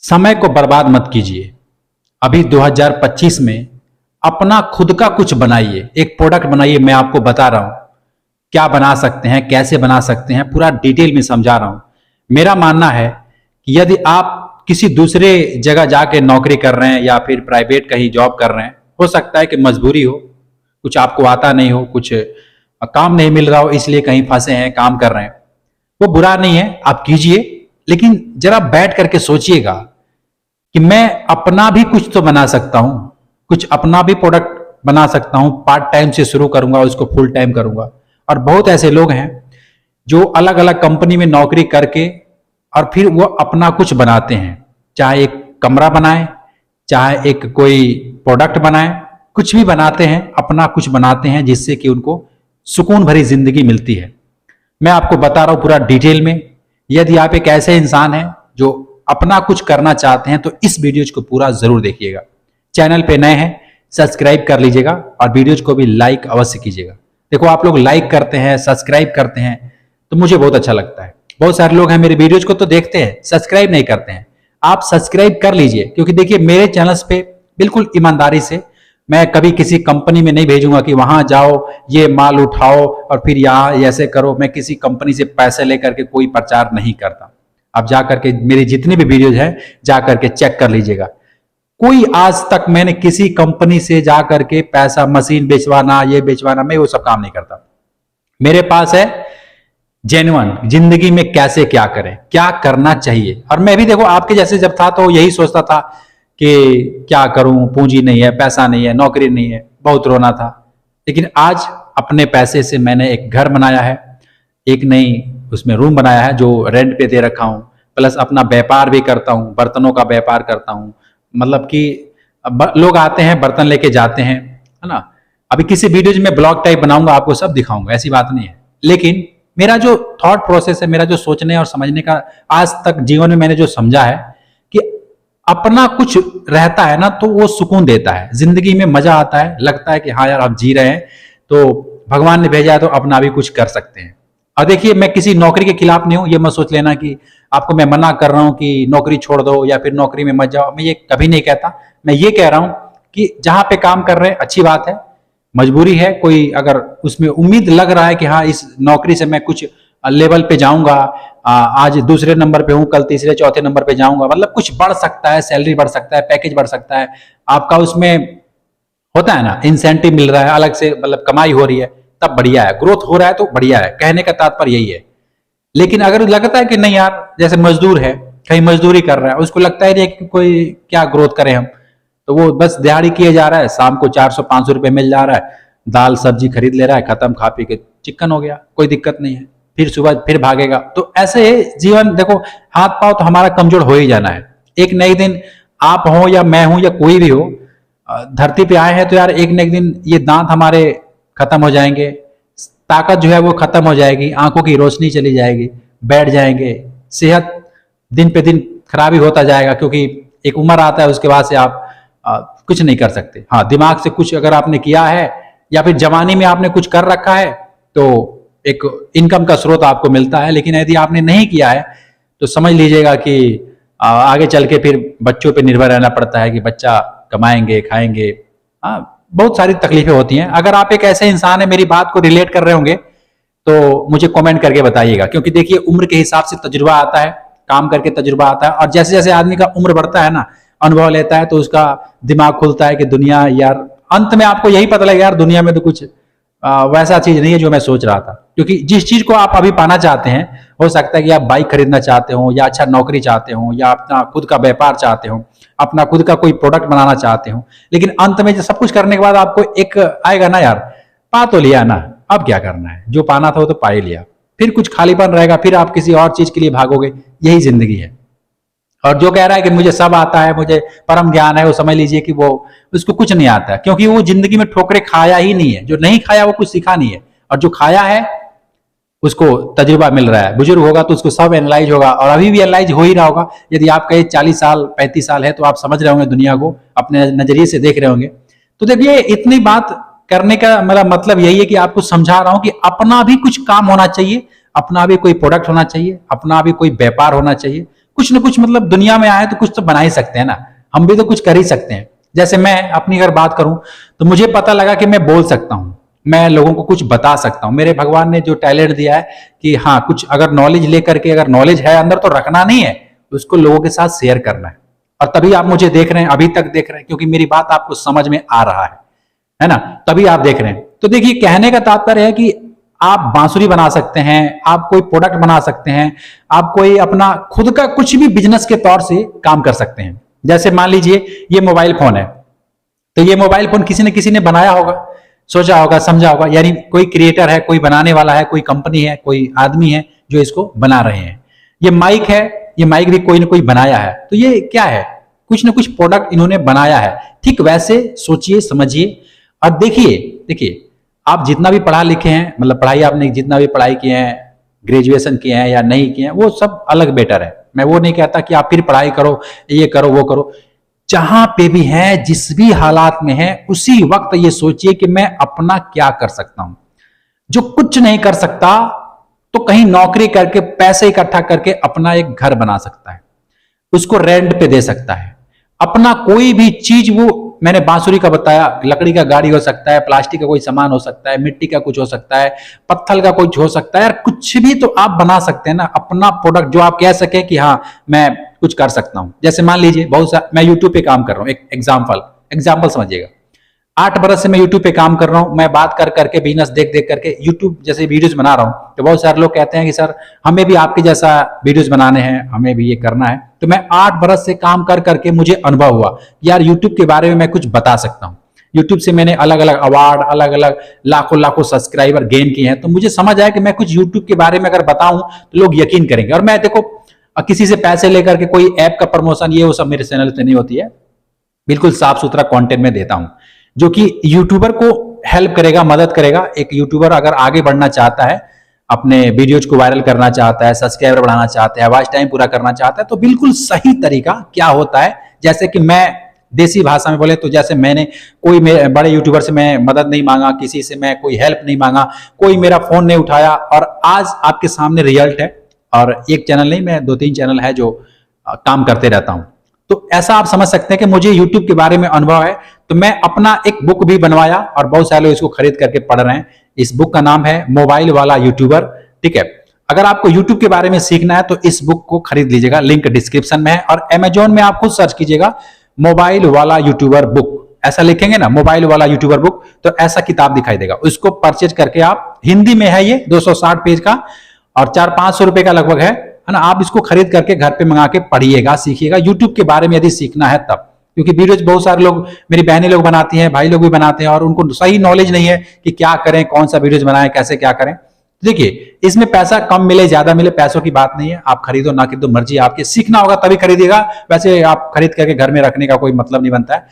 समय को बर्बाद मत कीजिए। अभी 2025 में अपना खुद का कुछ बनाइए, एक प्रोडक्ट बनाइए। मैं आपको बता रहा हूं क्या बना सकते हैं, कैसे बना सकते हैं, पूरा डिटेल में समझा रहा हूं। मेरा मानना है कि यदि आप किसी दूसरे जगह जाके नौकरी कर रहे हैं या फिर प्राइवेट कहीं जॉब कर रहे हैं, हो सकता है कि मजबूरी हो, कुछ आपको आता नहीं हो, कुछ काम नहीं मिल रहा हो, इसलिए कहीं फंसे हैं, काम कर रहे हैं। वो बुरा नहीं है, आप कीजिए, लेकिन जरा बैठ करके सोचिएगा कि मैं अपना भी कुछ तो बना सकता हूं, कुछ अपना भी प्रोडक्ट बना सकता हूं। पार्ट टाइम से शुरू करूंगा, उसको फुल टाइम करूंगा। और बहुत ऐसे लोग हैं जो अलग अलग कंपनी में नौकरी करके और फिर वो अपना कुछ बनाते हैं, चाहे एक कमरा बनाए, चाहे एक कोई प्रोडक्ट बनाए, कुछ भी बनाते हैं, अपना कुछ बनाते हैं जिससे कि उनको सुकून भरी जिंदगी मिलती है। मैं आपको बता रहा हूं पूरा डिटेल में। यदि आप एक ऐसे इंसान हैं जो अपना कुछ करना चाहते हैं तो इस वीडियोज को पूरा जरूर देखिएगा। चैनल पे नए हैं सब्सक्राइब कर लीजिएगा और वीडियोज को भी लाइक अवश्य कीजिएगा। देखो, आप लोग लाइक करते हैं, सब्सक्राइब करते हैं तो मुझे बहुत अच्छा लगता है। बहुत सारे लोग हैं मेरे वीडियोज को तो देखते हैं, सब्सक्राइब नहीं करते हैं। आप सब्सक्राइब कर लीजिए, क्योंकि देखिए मेरे चैनल्स पे बिल्कुल ईमानदारी से मैं कभी किसी कंपनी में नहीं भेजूंगा कि वहां जाओ, ये माल उठाओ और फिर यहाँ ऐसे करो। मैं किसी कंपनी से पैसे लेकर के कोई प्रचार नहीं करता। आप जाकर के मेरे जितने भी वीडियोज हैं जाकर के चेक कर लीजिएगा। कोई आज तक मैंने किसी कंपनी से जाकर के पैसा, मशीन बेचवाना, ये बेचवाना, मैं वो सब काम नहीं करता। मेरे पास है जेन्युइन जिंदगी में कैसे क्या करें, क्या करना चाहिए। और मैं भी देखो आपके जैसे जब था तो यही सोचता था कि क्या करूं, पूंजी नहीं है, पैसा नहीं है, नौकरी नहीं है, बहुत रोना था। लेकिन आज अपने पैसे से मैंने एक घर बनाया है, एक नई उसमें रूम बनाया है जो रेंट पे दे रखा हूं, प्लस अपना व्यापार भी करता हूं, बर्तनों का व्यापार करता हूं। मतलब कि लोग आते हैं, बर्तन लेके जाते हैं, है ना। अभी किसी वीडियो में ब्लॉग टाइप बनाऊंगा, आपको सब दिखाऊंगा, ऐसी बात नहीं है। लेकिन मेरा जो थॉट प्रोसेस है, मेरा जो सोचने और समझने का आज तक जीवन में मैंने जो समझा है कि अपना कुछ रहता है ना तो वो सुकून देता है, जिंदगी में मजा आता है, लगता है कि हाँ यार आप जी रहे हैं तो भगवान ने भेजा है तो अपना भी कुछ कर सकते हैं। और देखिए, मैं किसी नौकरी के खिलाफ नहीं हूं, ये मत सोच लेना कि आपको मैं मना कर रहा हूं कि नौकरी छोड़ दो या फिर नौकरी में मत जाओ। मैं ये कभी नहीं कहता। मैं ये कह रहा हूं कि जहां पे काम कर रहे हैं अच्छी बात है, मजबूरी है, कोई अगर उसमें उम्मीद लग रहा है कि हाँ इस नौकरी से मैं कुछ लेवल पे जाऊंगा, आज दूसरे नंबर पे हूं, कल तीसरे चौथे नंबर पे जाऊंगा, मतलब कुछ बढ़ सकता है, सैलरी बढ़ सकता है, पैकेज बढ़ सकता है, आपका उसमें होता है ना, इंसेंटिव मिल रहा है अलग से, मतलब कमाई हो रही है, तब बढ़िया है, ग्रोथ हो रहा है तो बढ़िया है। कहने का तात्पर्य यही है। लेकिन अगर लगता है कि नहीं यार, जैसे मजदूर है, कहीं मजदूरी कर रहा है, उसको लगता है कि कोई क्या ग्रोथ करें हम, तो वो बस दिहाड़ी किए जा रहा है, शाम को 400-500 रुपए मिल जा रहा है, दाल सब्जी खरीद ले रहा है, खत्म, खा पी के चिकन हो गया, कोई दिक्कत नहीं है, फिर सुबह फिर भागेगा। तो ऐसे जीवन, देखो हाथ पांव तो हमारा कमजोर हो ही जाना है। एक न एक दिन आप हो या मैं हूं या कोई भी हो, धरती पे आए हैं तो यार एक न एक दिन ये दांत हमारे खत्म हो जाएंगे, ताकत जो है वो खत्म हो जाएगी, आंखों की रोशनी चली जाएगी, बैठ जाएंगे, सेहत दिन पे दिन खराबी होता जाएगा, क्योंकि एक उम्र आता है उसके बाद से आप कुछ नहीं कर सकते। हाँ, दिमाग से कुछ अगर आपने किया है या फिर जवानी में आपने कुछ कर रखा है तो एक इनकम का स्रोत आपको मिलता है। लेकिन यदि आपने नहीं किया है तो समझ लीजिएगा कि आगे चल के फिर बच्चों पे निर्भर रहना पड़ता है कि बच्चा कमाएंगे, खाएंगे। बहुत सारी तकलीफें होती हैं। अगर आप एक ऐसे इंसान है, मेरी बात को रिलेट कर रहे होंगे तो मुझे कमेंट करके बताइएगा, क्योंकि देखिए उम्र के हिसाब से तजुर्बा आता है, काम करके तजुर्बा आता है, और जैसे जैसे आदमी का उम्र बढ़ता है ना, अनुभव लेता है, तो उसका दिमाग खुलता है कि दुनिया यार, अंत में आपको यही पता लगेगा यार दुनिया में तो कुछ वैसा चीज नहीं है जो मैं सोच रहा था। क्योंकि जिस चीज को आप अभी पाना चाहते हैं, हो सकता है कि आप बाइक खरीदना चाहते हो, या अच्छा नौकरी चाहते हो, या अपना खुद का व्यापार चाहते हो, अपना खुद का कोई प्रोडक्ट बनाना चाहते हो, लेकिन अंत में सब कुछ करने के बाद आपको एक आएगा ना, यार पा तो लिया ना, अब क्या करना है, जो पाना था वो तो पा ही लिया, फिर कुछ खालीपन रहेगा, फिर आप किसी और चीज के लिए भागोगे। यही जिंदगी है। और जो कह रहा है कि मुझे सब आता है, मुझे परम ज्ञान है, वो समझ लीजिए कि वो उसको कुछ नहीं आता है, क्योंकि वो जिंदगी में ठोकरे खाया ही नहीं है। जो नहीं खाया वो कुछ सीखा नहीं है, और जो खाया है उसको तजुर्बा मिल रहा है। बुजुर्ग होगा तो उसको सब एनालाइज होगा, और अभी भी एनालाइज हो ही रहा होगा। यदि आपका एज 40 साल 35 साल है तो आप समझ रहे होंगे, दुनिया को अपने नजरिए से देख रहे होंगे। तो देखिए, इतनी बात करने का मेरा मतलब यही है कि आपको समझा रहा हूं कि अपना भी कुछ काम होना चाहिए, अपना भी कोई प्रोडक्ट होना चाहिए, अपना भी कोई व्यापार होना चाहिए, कुछ ना कुछ मतलब दुनिया में आए तो कुछ तो बना ही सकते हैं ना, हम भी तो कुछ कर ही सकते हैं। जैसे मैं अपनी अगर बात करूं तो मुझे पता लगा कि मैं बोल सकता हूं, मैं लोगों को कुछ बता सकता हूं। मेरे भगवान ने जो टैलेंट दिया है कि हाँ, कुछ अगर नॉलेज लेकर के, अगर नॉलेज है अंदर तो रखना नहीं है, उसको लोगों के साथ शेयर करना है। और तभी आप मुझे देख रहे हैं, अभी तक देख रहे हैं, क्योंकि मेरी बात आपको समझ में आ रहा है ना, तभी आप देख रहे हैं। तो देखिए, कहने का तात्पर्य है कि आप बांसुरी बना सकते हैं, आप कोई प्रोडक्ट बना सकते हैं, आप कोई अपना खुद का कुछ भी बिजनेस के तौर से काम कर सकते हैं। जैसे मान लीजिए ये मोबाइल फोन है, तो ये मोबाइल फोन किसी न किसी ने बनाया होगा, सोचा होगा, समझा होगा, यानी कोई क्रिएटर है, कोई बनाने वाला है, कोई कंपनी है, कोई आदमी है जो इसको बना रहे हैं। ये माइक है, ये माइक भी कोई ना कोई बनाया है, तो ये क्या है, कुछ ना कुछ प्रोडक्ट इन्होंने बनाया है। ठीक वैसे सोचिए, समझिए और देखिए। देखिए, आप जितना भी पढ़ा लिखे हैं, मतलब पढ़ाई आपने जितना भी पढ़ाई किए हैं, ग्रेजुएशन किए हैं या नहीं किए हैं, वो सब अलग बेटर है। मैं वो नहीं कहता कि आप फिर पढ़ाई करो, ये करो, वो करो। जहां पे भी है, जिस भी हालात में है, उसी वक्त ये सोचिए कि मैं अपना क्या कर सकता हूं। जो कुछ नहीं कर सकता तो कहीं नौकरी करके पैसे इकट्ठा करके अपना एक घर बना सकता है, उसको रेंट पे दे सकता है। अपना कोई भी चीज, वो मैंने बांसुरी का बताया, लकड़ी का गाड़ी हो सकता है, प्लास्टिक का कोई सामान हो सकता है, मिट्टी का कुछ हो सकता है, पत्थर का कुछ हो सकता है, यार कुछ भी तो आप बना सकते हैं ना, अपना प्रोडक्ट जो आप कह सके कि हाँ मैं कुछ कर सकता हूं। जैसे मान लीजिए बहुत सा, मैं यूट्यूब पे काम कर रहा हूं, एक एग्जाम्पल समझिएगा। 8 बरस से मैं यूट्यूब पे काम कर रहा हूं, मैं बात कर करके, बिजनेस देख देख करके यूट्यूब जैसे वीडियोस बना रहा हूं, तो बहुत सारे लोग कहते हैं कि सर हमें भी आपके जैसा वीडियोस बनाने हैं, हमें भी ये करना है। तो मैं 8 बरस से काम कर करके मुझे अनुभव हुआ, यार यूट्यूब के बारे में मैं कुछ बता सकता हूँ। यूट्यूब से मैंने अलग अलग अवार्ड, अलग अलग लाखों लाखों सब्सक्राइबर गेन किए हैं, तो मुझे समझ आया कि मैं कुछ यूट्यूब के बारे में अगर बताऊं तो लोग यकीन करेंगे। और मैं देखो, किसी से पैसे लेकर के कोई ऐप का प्रमोशन, ये वो सब मेरे चैनल पे नहीं होती है। बिल्कुल साफ सुथरा कंटेंट में देता हूं जो कि यूट्यूबर को हेल्प करेगा, मदद करेगा। एक यूट्यूबर अगर आगे बढ़ना चाहता है, अपने वीडियोज को वायरल करना चाहता है, सब्सक्राइबर बढ़ाना चाहता है, वॉच टाइम पूरा करना चाहता है, तो बिल्कुल सही तरीका क्या होता है। जैसे कि मैं देसी भाषा में बोले तो, जैसे मैंने कोई बड़े यूट्यूबर से मैं मदद नहीं मांगा, किसी से मैं कोई हेल्प नहीं मांगा, कोई मेरा फोन नहीं उठाया, और आज आपके सामने रिजल्ट है। और एक चैनल नहीं, मैं 2-3 चैनल है जो काम करते रहता हूं। तो ऐसा आप समझ सकते हैं कि मुझे YouTube के बारे में अनुभव है, तो मैं अपना एक बुक भी बनवाया और बहुत सारे लोग इसको खरीद करके पढ़ रहे हैं। इस बुक का नाम है मोबाइल वाला यूट्यूबर। ठीक है, अगर आपको YouTube के बारे में सीखना है तो इस बुक को खरीद लीजिएगा, लिंक डिस्क्रिप्शन में है। और Amazon में आप खुद सर्च कीजिएगा मोबाइल वाला यूट्यूबर बुक, ऐसा लिखेंगे ना, मोबाइल वाला यूट्यूबर बुक, तो ऐसा किताब दिखाई देगा। उसको परचेज करके आप, हिंदी में है ये, 260 पेज का और 400-500 रुपए का लगभग है ना। आप इसको खरीद करके घर पे मंगा के पढ़िएगा, सीखिएगा यूट्यूब के बारे में यदि सीखना है तब। क्योंकि वीडियोज बहुत सारे लोग, मेरी बहनें लोग बनाती हैं, भाई लोग भी बनाते हैं, और उनको सही नॉलेज नहीं है कि क्या करें, कौन सा वीडियोज बनाएं, कैसे क्या करें। देखिए, इसमें पैसा कम मिले ज्यादा मिले, पैसों की बात नहीं है। आप खरीदो ना खरीदो मर्जी आपकी, सीखना होगा तभी खरीदिएगा। वैसे आप खरीद करके घर में रखने का कोई मतलब नहीं बनता है,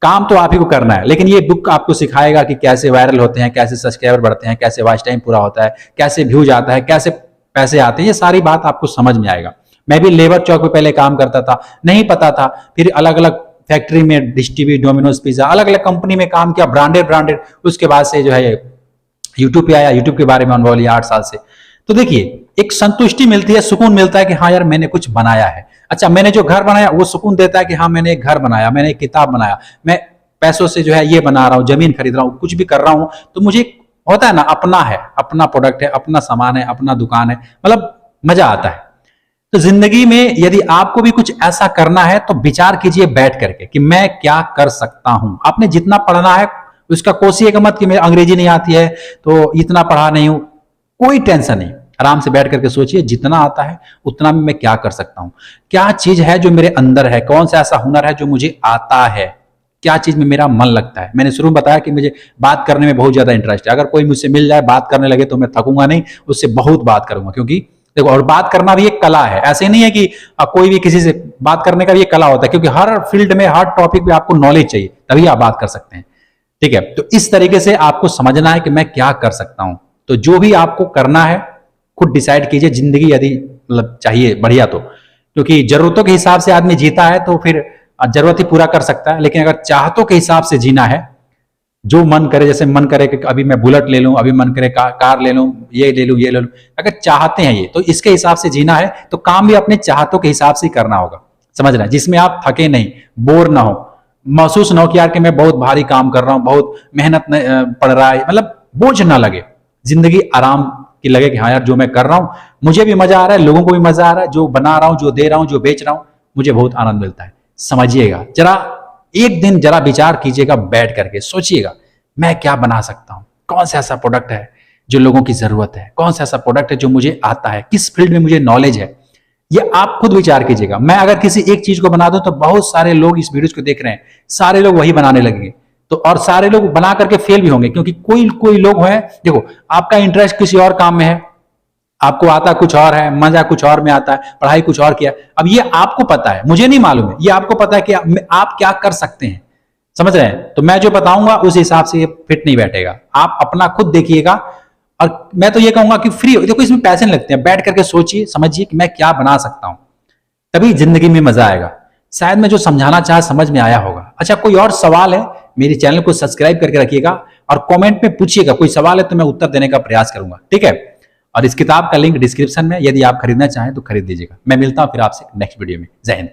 काम तो आप ही को करना है। लेकिन ये बुक आपको सिखाएगा कि कैसे वायरल होते हैं, कैसे सब्सक्राइबर बढ़ते हैं, कैसे वॉच टाइम पूरा होता है, कैसे व्यूज आता है, कैसे पैसे आते हैं, ये सारी बात आपको समझ में आएगा। मैं भी लेबर चौक पे पहले काम करता था, नहीं पता था, फिर अलग अलग फैक्ट्री में, डिश टीवी, डोमिनोज पिज्जा, अलग अलग कंपनी में काम किया, ब्रांडेड। उसके बाद से जो है यूट्यूब पे आया, यूट्यूब के बारे में अनुभव लिया 8 साल से। तो देखिए, एक संतुष्टि मिलती है, सुकून मिलता है कि हाँ यार मैंने कुछ बनाया है। अच्छा, मैंने जो घर बनाया वो सुकून देता है कि हाँ मैंने एक घर बनाया, मैंने एक किताब बनाया, मैं पैसों से जो है ये बना रहा हूँ, जमीन खरीद रहा हूँ, कुछ भी कर रहा हूँ, तो मुझे होता है ना, अपना है, अपना प्रोडक्ट है, अपना सामान है, अपना दुकान है, मतलब मजा आता है। तो जिंदगी में यदि आपको भी कुछ ऐसा करना है तो विचार कीजिए बैठ करके कि मैं क्या कर सकता हूं। आपने जितना पढ़ना है उसका कोशिएगा मत कि मेरे अंग्रेजी नहीं आती है तो इतना पढ़ा नहीं हूं, कोई टेंशन नहीं। आराम से बैठ करके सोचिए जितना आता है उतना में मैं क्या कर सकता हूं, क्या चीज है जो मेरे अंदर है, कौन सा ऐसा हुनर है जो मुझे आता है, क्या चीज में मेरा मन लगता है। मैंने शुरू में बताया कि मुझे बात करने में बहुत ज्यादा इंटरेस्ट है। अगर कोई मुझसे मिल जाए, बात करने लगे तो मैं थकूंगा नहीं, उससे बहुत बात करूंगा। क्योंकि देखो, और बात करना भी एक कला है, ऐसे नहीं है कि कोई भी किसी से बात करने का भी एक कला होता है। क्योंकि हर फील्ड में, हर टॉपिक पे आपको नॉलेज चाहिए, तभी आप बात कर सकते हैं। ठीक है, तो इस तरीके से आपको समझना है कि मैं क्या कर सकता हूं। तो जो भी आपको करना है खुद डिसाइड कीजिए। जिंदगी यदि मतलब चाहिए बढ़िया, तो क्योंकि जरूरतों के हिसाब से आदमी जीता है तो फिर जरूरत ही पूरा कर सकता है। लेकिन अगर चाहतों के हिसाब से जीना है जो मन करे, जैसे मन करे कि अभी मैं बुलेट ले लूं, अभी मन करे कार ले लूं, ये ले लूं, ये ले लूं। अगर चाहते हैं ये, तो इसके हिसाब से जीना है, तो काम भी अपने चाहतों के हिसाब से ही करना होगा, समझ रहे हैं, जिसमें आप थके नहीं, बोर ना हो, महसूस ना हो कि यार कि मैं बहुत भारी काम कर रहा हूं, बहुत मेहनत पड़ रहा है, मतलब बोझ ना लगे, जिंदगी आराम की लगे कि हाँ यार जो मैं कर रहा हूं मुझे भी मजा आ रहा है, लोगों को भी मजा आ रहा है, जो बना रहा हूं, जो दे रहा हूं, जो बेच रहा हूं, मुझे बहुत आनंद मिलता है। समझिएगा जरा, एक दिन जरा विचार कीजिएगा, बैठ करके सोचिएगा मैं क्या बना सकता हूं, कौन सा ऐसा प्रोडक्ट है जो लोगों की जरूरत है, कौन सा ऐसा प्रोडक्ट है जो मुझे आता है, किस फील्ड में मुझे नॉलेज है, ये आप खुद विचार कीजिएगा। मैं अगर किसी एक चीज को बना दूं तो बहुत सारे लोग इस वीडियो को देख रहे हैं, सारे लोग वही बनाने लगेंगे, तो और सारे लोग बना करके फेल भी होंगे, क्योंकि कोई कोई लोग हैं, देखो आपका इंटरेस्ट किसी और काम में है, आपको आता कुछ और है, मजा कुछ और में आता है, पढ़ाई कुछ और किया, अब ये आपको पता है, मुझे नहीं मालूम है, ये आपको पता है कि आप क्या कर सकते हैं, समझ रहे हैं, तो मैं जो बताऊंगा उस हिसाब से ये फिट नहीं बैठेगा, आप अपना खुद देखिएगा। और मैं तो ये कहूंगा कि फ्री, देखो इसमें पैसे नहीं लगते हैं, बैठ करके सोचिए समझिए कि मैं क्या बना सकता हूं, तभी जिंदगी में मजा आएगा। शायद मैं जो समझाना चाहा समझ में आया होगा। अच्छा, कोई और सवाल है, मेरे चैनल को सब्सक्राइब करके रखिएगा और कमेंट में पूछिएगा, कोई सवाल है तो मैं उत्तर देने का प्रयास करूंगा, ठीक है। और इस किताब का लिंक डिस्क्रिप्शन में, यदि आप खरीदना चाहें तो खरीद लीजिएगा। मैं मिलता हूं फिर आपसे नेक्स्ट वीडियो में। जय हिंद।